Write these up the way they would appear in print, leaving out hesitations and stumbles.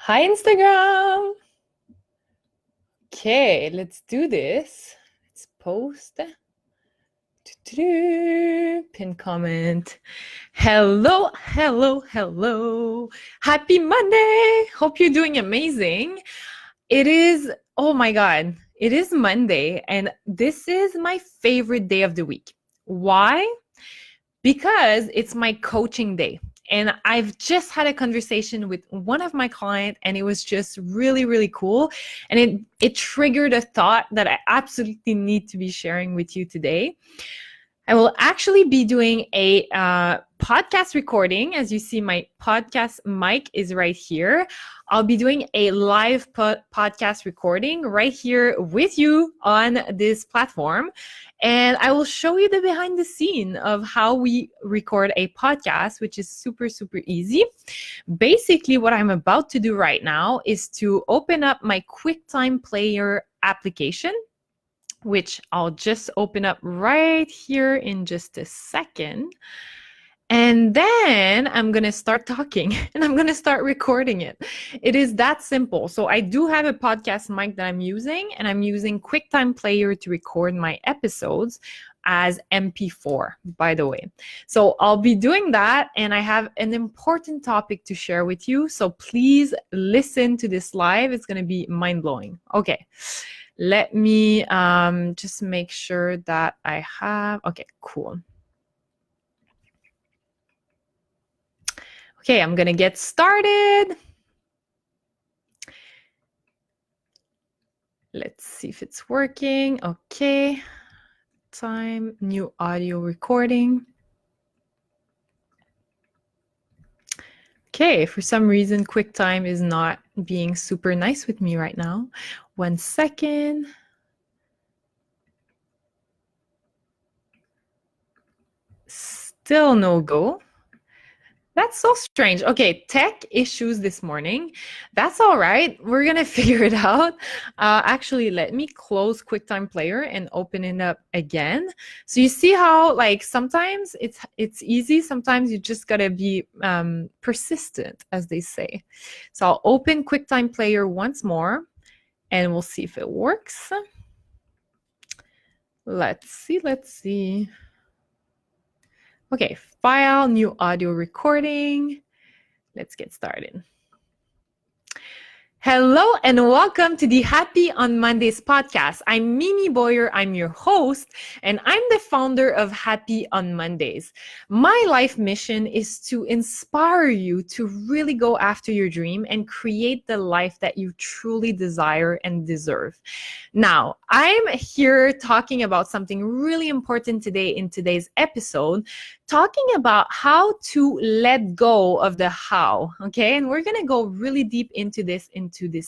Hi, Instagram. Okay, let's do this. Let's post. Pin comment. Hello, hello, hello. Happy Monday. Hope you're doing amazing. Oh my God, it is Monday, and this is my favorite day of the week. Why? Because it's my coaching day. And I've just had a conversation with one of my clients, and it was just really, really cool. And it triggered a thought that I absolutely need to be sharing with you today. I will actually be doing a podcast recording. As you see, my podcast mic is right here. I'll be doing a live podcast recording right here with you on this platform. And I will show you the behind the scene of how we record a podcast, which is super, super easy. Basically, what I'm about to do right now is to open up my QuickTime Player application, which I'll just open up right here in just a second. And then I'm going to start talking and I'm going to start recording it. It is that simple. So I do have a podcast mic that I'm using, and I'm using QuickTime Player to record my episodes as MP4, by the way. So I'll be doing that, and I have an important topic to share with you. So please listen to this live. It's going to be mind-blowing. Okay. Let me just make sure that I have, okay, cool. Okay, I'm gonna get started. Let's see if it's working. Okay, time, new audio recording. Okay, for some reason, QuickTime is not being super nice with me right now. 1 second. Still no go. That's so strange. Okay, tech issues this morning. That's all right. We're going to figure it out. Actually, let me close QuickTime Player and open it up again. So you see how, like, sometimes it's easy. Sometimes you just got to be persistent, as they say. So I'll open QuickTime Player once more, and we'll see if it works. Let's see. Okay, file, new audio recording. Let's get started. Hello and welcome to the Happy on Mondays podcast. I'm Mimi Boyer, I'm your host, and I'm the founder of Happy on Mondays. My life mission is to inspire you to really go after your dream and create the life that you truly desire and deserve. Now, I'm here talking about something really important today in today's episode, talking about how to let go of the how, okay? And we're going to go really deep into this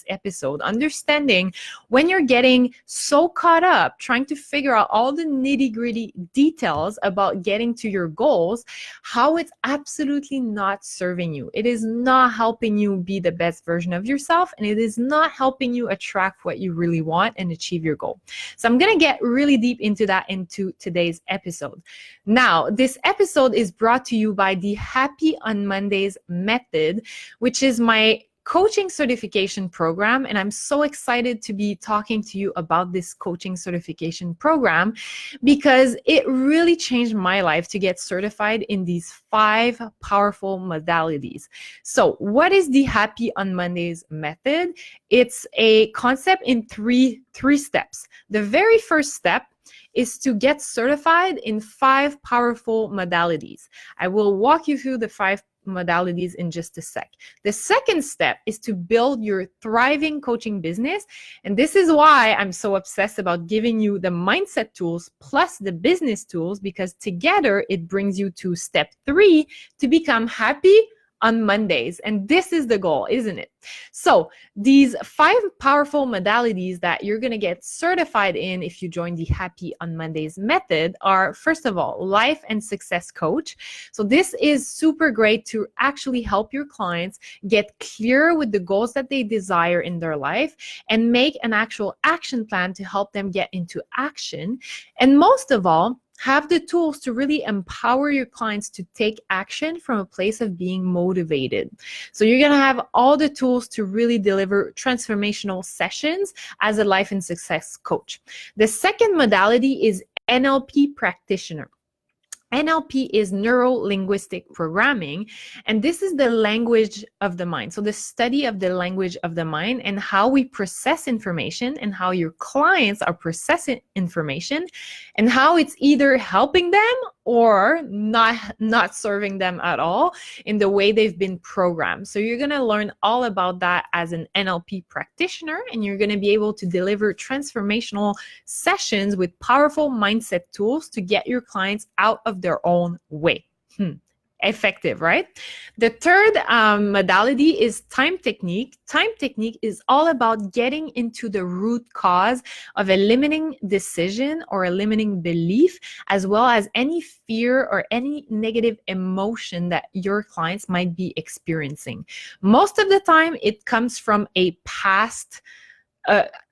episode, understanding when you're getting so caught up trying to figure out all the nitty-gritty details about getting to your goals, how it's absolutely not serving you. It is not helping you be the best version of yourself, and it is not helping you attract what you really want and achieve your goal. So I'm going to get really deep into that into today's episode. Now, this episode is brought to you by the Happy on Mondays method, which is my coaching certification program. And I'm so excited to be talking to you about this coaching certification program because it really changed my life to get certified in these 5 powerful modalities. So what is the Happy on Mondays method? It's a concept in three steps. The very first step is to get certified in 5 powerful modalities. I will walk you through the 5 modalities in just a sec. The second step is to build your thriving coaching business. And this is why I'm so obsessed about giving you the mindset tools plus the business tools, because together it brings you to step 3 to become happy on Mondays. And this is the goal, isn't it? So these 5 powerful modalities that you're going to get certified in if you join the Happy on Mondays method are, first of all, life and success coach. So this is super great to actually help your clients get clear with the goals that they desire in their life and make an actual action plan to help them get into action. And most of all, have the tools to really empower your clients to take action from a place of being motivated. So you're going to have all the tools to really deliver transformational sessions as a life and success coach. The second modality is NLP practitioner. NLP is neuro-linguistic programming, and this is the language of the mind. So the study of the language of the mind and how we process information and how your clients are processing information and how it's either helping them or not serving them at all in the way they've been programmed. So you're going to learn all about that as an NLP practitioner, and you're going to be able to deliver transformational sessions with powerful mindset tools to get your clients out of their own way. Effective, right? The third modality is time technique. Time technique is all about getting into the root cause of a limiting decision or a limiting belief, as well as any fear or any negative emotion that your clients might be experiencing. Most of the time, it comes from a past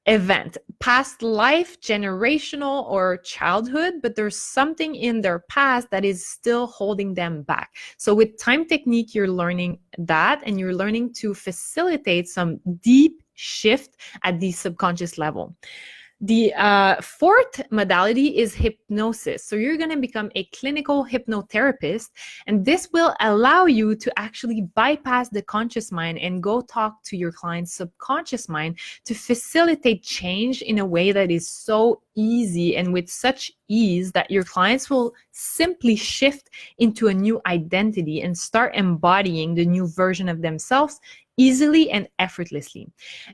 event, past life, generational, or childhood, but there's something in their past that is still holding them back. So with time technique, you're learning that, and you're learning to facilitate some deep shift at the subconscious level. The fourth modality is hypnosis. So you're going to become a clinical hypnotherapist, and this will allow you to actually bypass the conscious mind and go talk to your client's subconscious mind to facilitate change in a way that is so easy and with such ease that your clients will simply shift into a new identity and start embodying the new version of themselves easily and effortlessly.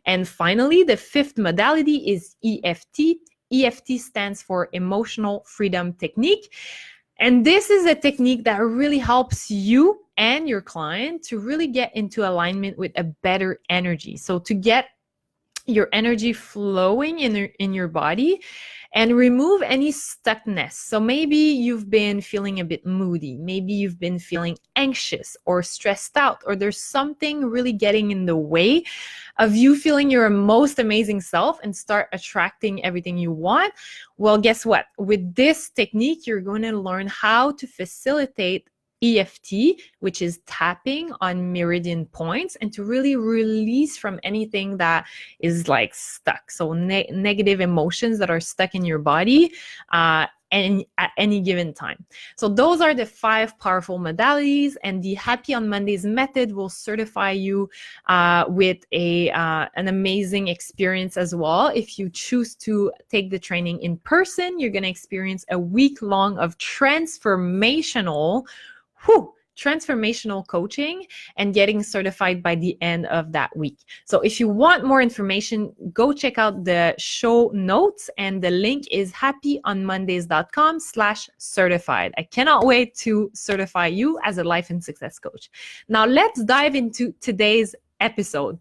And finally, the fifth modality is EFT. EFT stands for Emotional Freedom Technique. And this is a technique that really helps you and your client to really get into alignment with a better energy. So to get your energy flowing in your body and remove any stuckness. So maybe you've been feeling a bit moody, maybe you've been feeling anxious or stressed out, or there's something really getting in the way of you feeling your most amazing self and start attracting everything you want. Well, guess what? With this technique, you're going to learn how to facilitate EFT, which is tapping on meridian points, and to really release from anything that is like stuck. So negative emotions that are stuck in your body and at any given time. So those are the 5 powerful modalities, and the Happy on Mondays method will certify you with an amazing experience as well. If you choose to take the training in person, you're going to experience a week long of transformational coaching and getting certified by the end of that week. So if you want more information, go check out the show notes, and the link is happyonmondays.com/certified. I cannot wait to certify you as a life and success coach. Now let's dive into today's episode.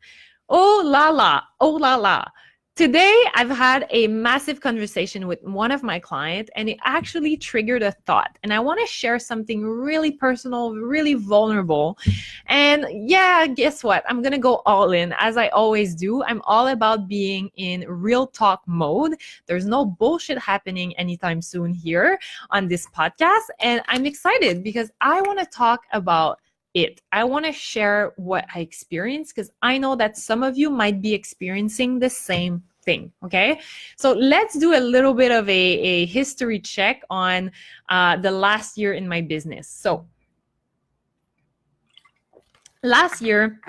Oh la la. Today, I've had a massive conversation with one of my clients, and it actually triggered a thought. And I want to share something really personal, really vulnerable. And yeah, guess what? I'm going to go all in, as I always do. I'm all about being in real talk mode. There's no bullshit happening anytime soon here on this podcast. And I'm excited because I want to talk about it. I want to share what I experienced because I know that some of you might be experiencing the same thing. Okay, so let's do a little bit of a history check on the last year in my business. So last year,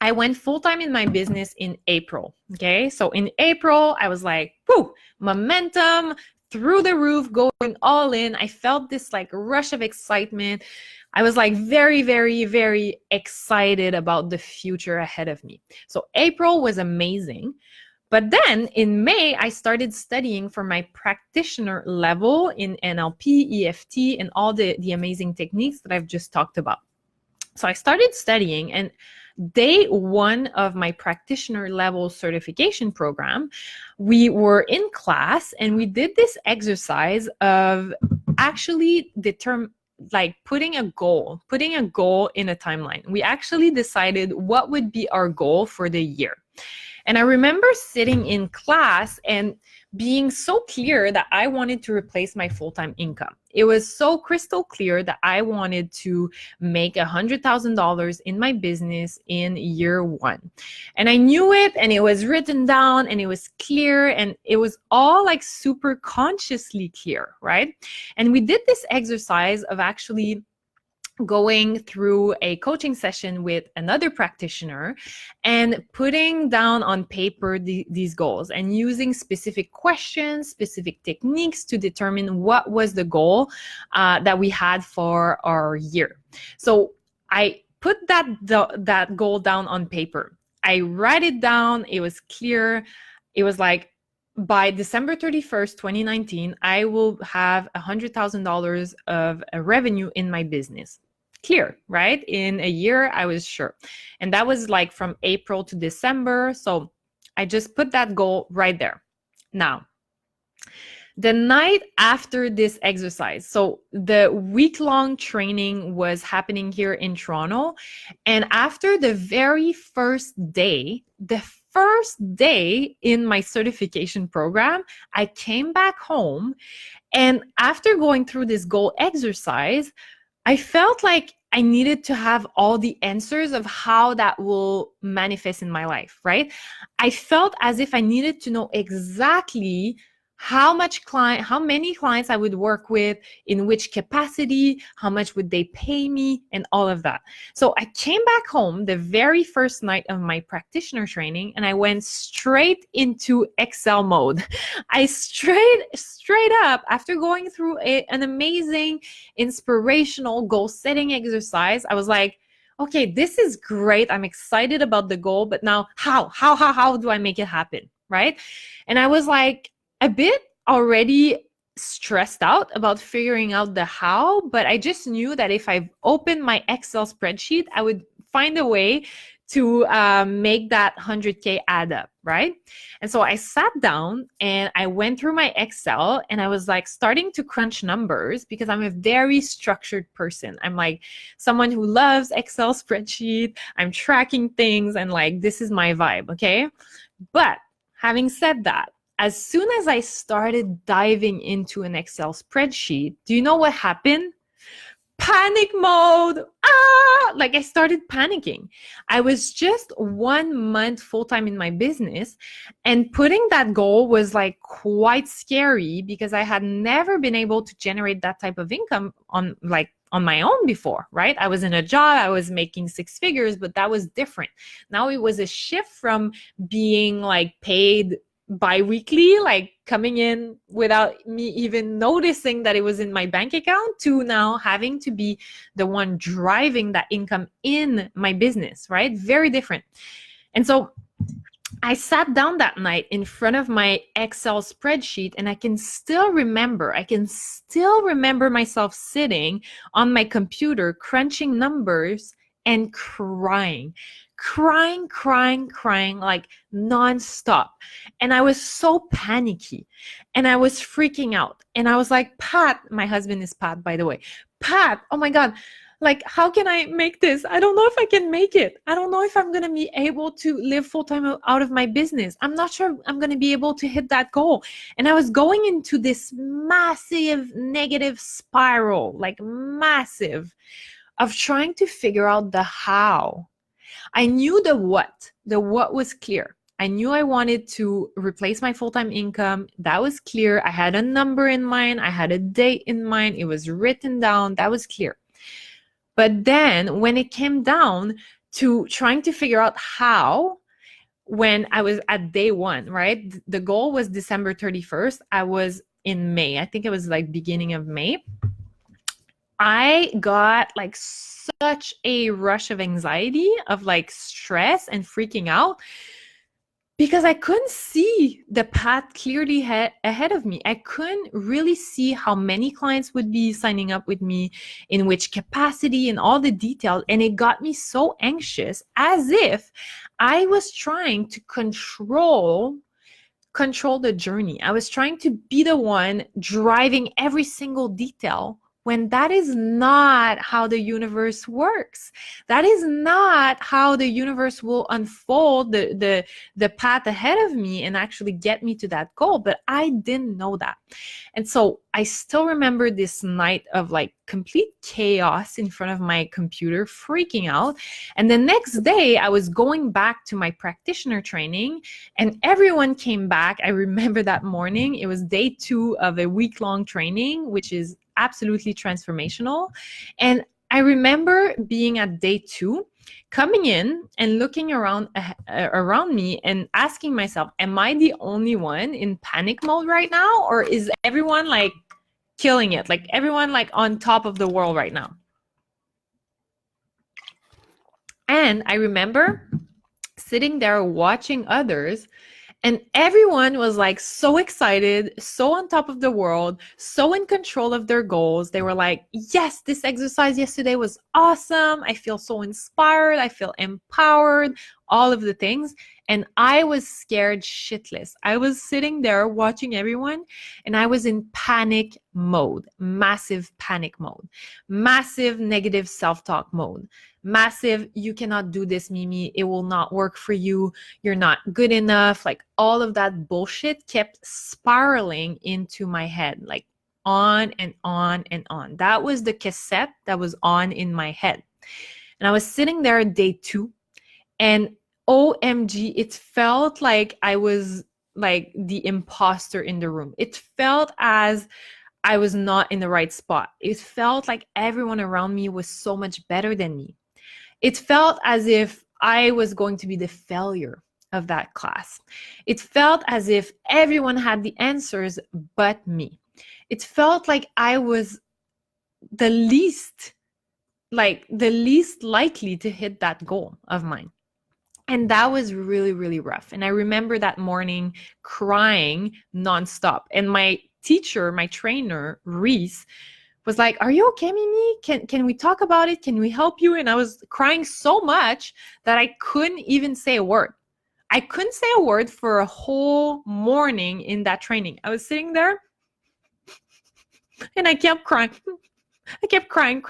I went full-time in my business in April. Okay, so in April, I was like, whoo, momentum through the roof, going all in. I felt this like rush of excitement. I was like very, very, very excited about the future ahead of me. So April was amazing. But then in May, I started studying for my practitioner level in NLP, EFT, and all the amazing techniques that I've just talked about. So I started studying, and day 1 of my practitioner level certification program, we were in class and we did this exercise of actually putting a goal in a timeline. We actually decided what would be our goal for the year. And I remember sitting in class and being so clear that I wanted to replace my full-time income. It was so crystal clear that I wanted to make $100,000 in my business in year one. And I knew it, and it was written down, and it was clear, and it was all like super consciously clear, right? And we did this exercise of actually going through a coaching session with another practitioner and putting down on paper these goals and using specific questions, specific techniques to determine what was the goal that we had for our year. So I put that goal down on paper. I write it down. It was clear. It was like, by December 31st, 2019, I will have $100,000 of revenue in my business. Clear, right? In a year, I was sure. And that was like from April to December. So I just put that goal right there. Now, the night after this exercise, so the week-long training was happening here in Toronto. And after the very first day in my certification program, I came back home. And after going through this goal exercise, I felt like I needed to have all the answers of how that will manifest in my life, right? I felt as if I needed to know exactly how many clients I would work with, in which capacity, how much would they pay me, and all of that. So I came back home the very first night of my practitioner training, and I went straight into Excel mode. I straight up, after going through an amazing inspirational goal setting exercise, I was like, okay, this is great. I'm excited about the goal, but now how do I make it happen, right? And I was like, a bit already stressed out about figuring out the how, but I just knew that if I opened my Excel spreadsheet, I would find a way to make that 100K add up, right? And so I sat down and I went through my Excel, and I was like starting to crunch numbers because I'm a very structured person. I'm like someone who loves Excel spreadsheet. I'm tracking things, and like, this is my vibe, okay? But having said that, as soon as I started diving into an Excel spreadsheet, do you know what happened? Panic mode. Like, I started panicking. I was just 1 month full-time in my business, and putting that goal was like quite scary because I had never been able to generate that type of income on my own before, right? I was in a job, I was making 6 figures, but that was different. Now it was a shift from being like paid bi-weekly, like coming in without me even noticing that it was in my bank account, to now having to be the one driving that income in my business, right? Very different. And so I sat down that night in front of my Excel spreadsheet, and I can still remember myself sitting on my computer, crunching numbers and crying like nonstop. And I was so panicky, and I was freaking out. And I was like, Pat, my husband is Pat, by the way. Pat, oh my God, like, how can I make this? I don't know if I can make it. I don't know if I'm going to be able to live full-time out of my business. I'm not sure I'm going to be able to hit that goal. And I was going into this massive negative spiral, like massive, of trying to figure out the how. I knew the what. The what was clear. I knew I wanted to replace my full-time income. That was clear. I had a number in mind. I had a date in mind. It was written down. That was clear. But then when it came down to trying to figure out how, when I was at day one, right? The goal was December 31st. I was in May. I think it was like beginning of May. I got like such a rush of anxiety, of like stress and freaking out, because I couldn't see the path clearly ahead of me. I couldn't really see how many clients would be signing up with me, in which capacity, and all the details. And it got me so anxious, as if I was trying to control the journey. I was trying to be the one driving every single detail when that is not how the universe works. That is not how the universe will unfold the path ahead of me and actually get me to that goal. But I didn't know that. And so I still remember this night of like complete chaos in front of my computer, freaking out. And the next day, I was going back to my practitioner training, and everyone came back. I remember that morning. It was day 2 of a week-long training, which is absolutely transformational. And I remember being at day 2, coming in and looking around me and asking myself, am I the only one in panic mode right now, or is everyone like killing it, like everyone like on top of the world right now? And I remember sitting there watching others, and everyone was like so excited, so on top of the world, so in control of their goals. They were like, yes, this exercise yesterday was awesome. I feel so inspired. I feel empowered, all of the things. And I was scared shitless. I was sitting there watching everyone, and I was in panic mode, massive panic mode, massive negative self-talk mode, massive, you cannot do this, Mimi. It will not work for you. You're not good enough. Like all of that bullshit kept spiraling into my head, like on and on and on. That was the cassette that was on in my head. And I was sitting there day 2, and OMG, it felt like I was like the imposter in the room. It felt as I was not in the right spot. It felt like everyone around me was so much better than me. It felt as if I was going to be the failure of that class. It felt as if everyone had the answers but me. It felt like I was the least likely to hit that goal of mine. And that was really, really rough. And I remember that morning crying nonstop. And my teacher, my trainer, Reese, was like, are you okay, Mimi? Can we talk about it? Can we help you? And I was crying so much that I couldn't even say a word. I couldn't say a word for a whole morning in that training. I was sitting there and I kept crying. I kept crying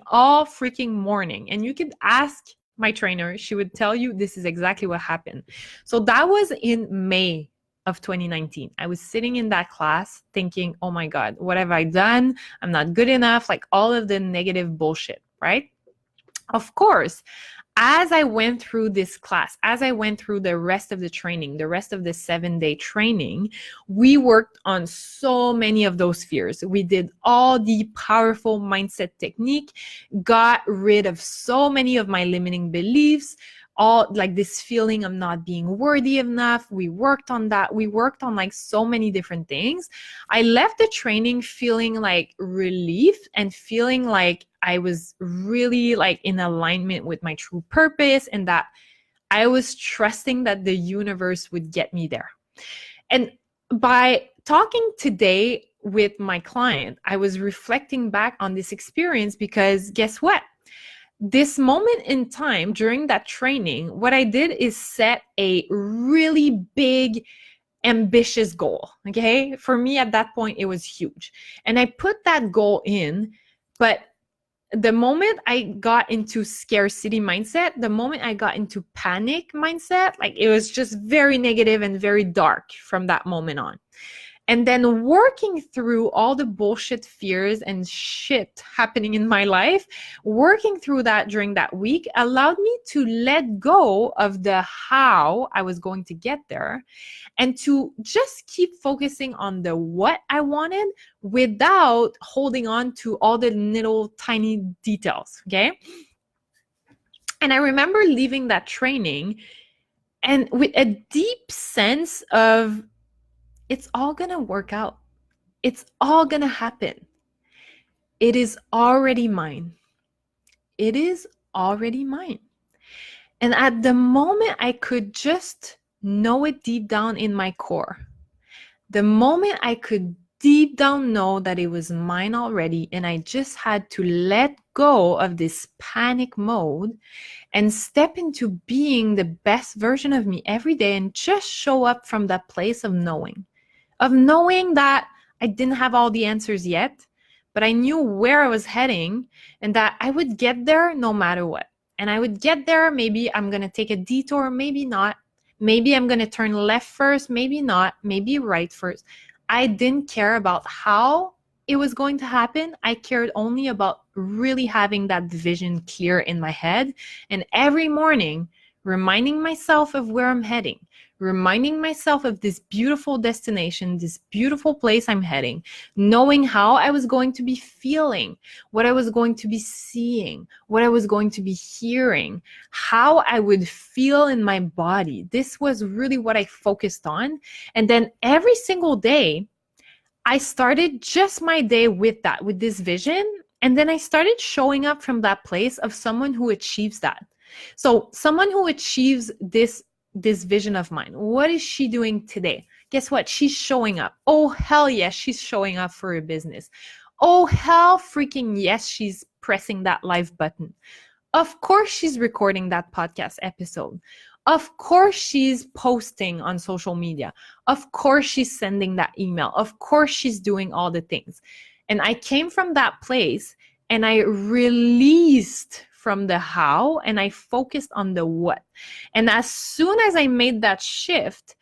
all freaking morning. And you could ask my trainer, she would tell you this is exactly what happened. So that was in May of 2019. I was sitting in that class thinking, oh my God, what have I done? I'm not good enough, like all of the negative bullshit, right? Of course, as I went through this class, as I went through the rest of the training, the rest of the 7-day training, we worked on so many of those fears. We did all the powerful mindset technique, got rid of so many of my limiting beliefs, all like this feeling of not being worthy enough. We worked on that. We worked on like so many different things. I left the training feeling like relief and feeling like I was really like in alignment with my true purpose, and that I was trusting that the universe would get me there. And by talking today with my client, I was reflecting back on this experience, because guess what? This moment in time during that training, what I did is set a really big, ambitious goal. Okay. For me at that point, it was huge. And I put that goal in, but the moment I got into scarcity mindset, the moment I got into panic mindset, like it was just very negative and very dark from that moment on. And then working through all the bullshit fears and shit happening in my life, working through that during that week allowed me to let go of the how I was going to get there, and to just keep focusing on the what I wanted without holding on to all the little tiny details, okay? And I remember leaving that training and with a deep sense of, it's all gonna work out. It's all gonna happen. It is already mine. It is already mine. And at the moment I could just know it deep down in my core, the moment I could deep down know that it was mine already, and I just had to let go of this panic mode and step into being the best version of me every day, and just show up from that place of knowing that I didn't have all the answers yet, but I knew where I was heading and that I would get there no matter what. And I would get there. Maybe I'm going to take a detour, maybe not. Maybe I'm going to turn left first, maybe not, maybe right first. I didn't care about how it was going to happen. I cared only about really having that vision clear in my head. And every morning, reminding myself of where I'm heading, reminding myself of this beautiful destination, this beautiful place I'm heading, knowing how I was going to be feeling, what I was going to be seeing, what I was going to be hearing, how I would feel in my body. This was really what I focused on. And then every single day, I started just my day with that, with this vision. And then I started showing up from that place of someone who achieves that. So someone who achieves this vision of mine, what is she doing today? Guess what? She's showing up. Oh, hell yes, she's showing up for her business. Oh, hell freaking yes, she's pressing that live button. Of course, she's recording that podcast episode. Of course, she's posting on social media. Of course, she's sending that email. Of course, she's doing all the things. And I came from that place and I released from the how and I focused on the what. And as soon as I made that shift,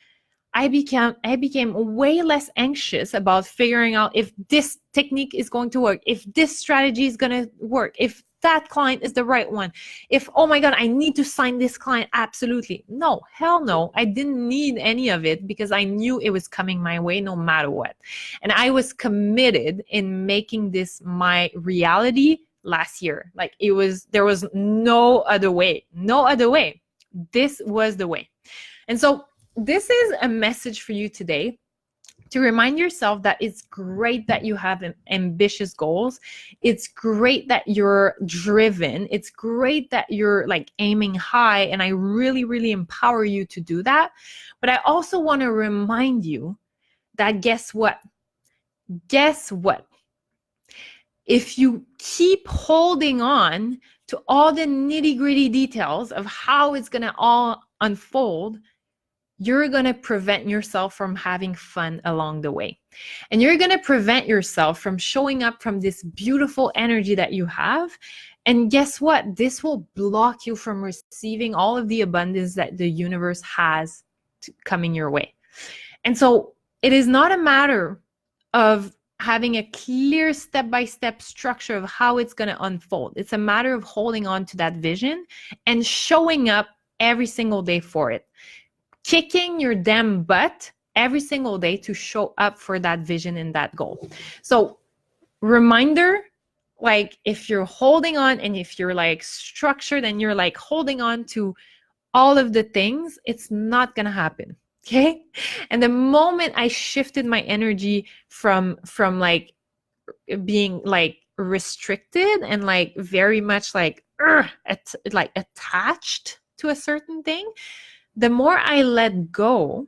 I became way less anxious about figuring out if this technique is going to work, if this strategy is going to work, if that client is the right one, if, oh my God, I need to sign this client. Absolutely. No, hell no. I didn't need any of it because I knew it was coming my way no matter what. And I was committed in making this my reality last year. Like there was no other way, no other way. This was the way. And so this is a message for you today to remind yourself that it's great that you have ambitious goals. It's great that you're driven. It's great that you're like aiming high. And I really, really empower you to do that. But I also want to remind you that guess what? Guess what? If you keep holding on to all the nitty-gritty details of how it's going to all unfold, you're going to prevent yourself from having fun along the way. And you're going to prevent yourself from showing up from this beautiful energy that you have. And guess what? This will block you from receiving all of the abundance that the universe has coming your way. And so it is not a matter of having a clear step-by-step structure of how it's going to unfold. It's a matter of holding on to that vision and showing up every single day for it. Kicking your damn butt every single day to show up for that vision and that goal. So reminder, like if you're holding on and if you're like structured and you're like holding on to all of the things, it's not going to happen. Okay. And the moment I shifted my energy from like being like restricted and like very much like attached to a certain thing, the more I let go,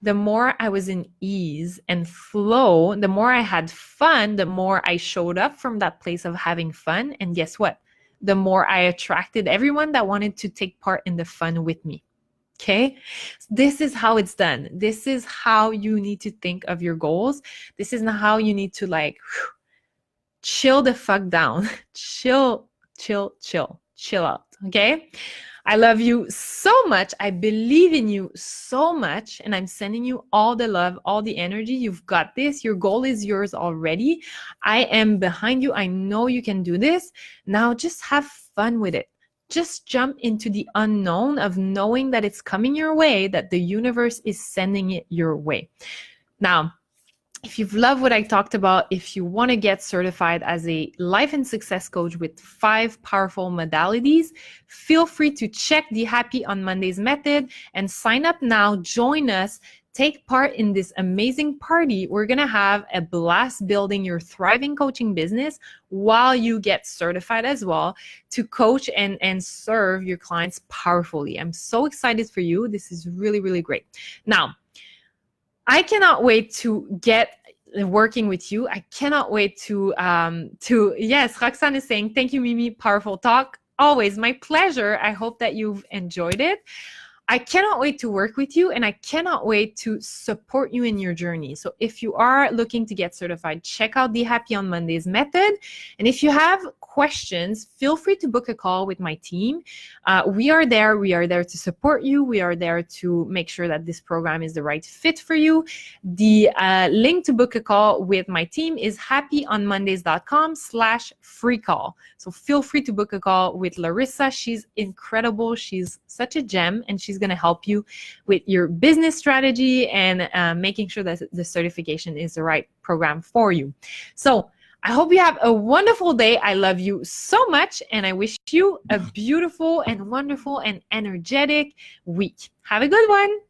the more I was in ease and flow, the more I had fun, the more I showed up from that place of having fun. And guess what? The more I attracted everyone that wanted to take part in the fun with me. Okay? This is how it's done. This is how you need to think of your goals. This is how you need to like chill the fuck down. Chill out. Okay? I love you so much. I believe in you so much. And I'm sending you all the love, all the energy. You've got this. Your goal is yours already. I am behind you. I know you can do this. Now just have fun with it. Just jump into the unknown of knowing that it's coming your way, that the universe is sending it your way. Now, if you've loved what I talked about, if you want to get certified as a life and success coach with 5 powerful modalities, feel free to check the Happy on Mondays method and sign up now. Join us. Take part in this amazing party. We're going to have a blast building your thriving coaching business while you get certified as well to coach and serve your clients powerfully. I'm so excited for you. This is really, really great. Now, I cannot wait to get working with you. I cannot wait to yes, Roxanne is saying, thank you, Mimi. Powerful talk. Always my pleasure. I hope that you've enjoyed it. I cannot wait to work with you, and I cannot wait to support you in your journey. So if you are looking to get certified, check out the Happy on Mondays method. And if you have questions, feel free to book a call with my team. We are there. We are there to support you. We are there to make sure that this program is the right fit for you. The link to book a call with my team is happyonmondays.com/free call. So feel free to book a call with Larissa. She's incredible. She's such a gem, and she's going to help you with your business strategy and making sure that the certification is the right program for you. So I hope you have a wonderful day. I love you so much, and I wish you a beautiful and wonderful and energetic week. Have a good one.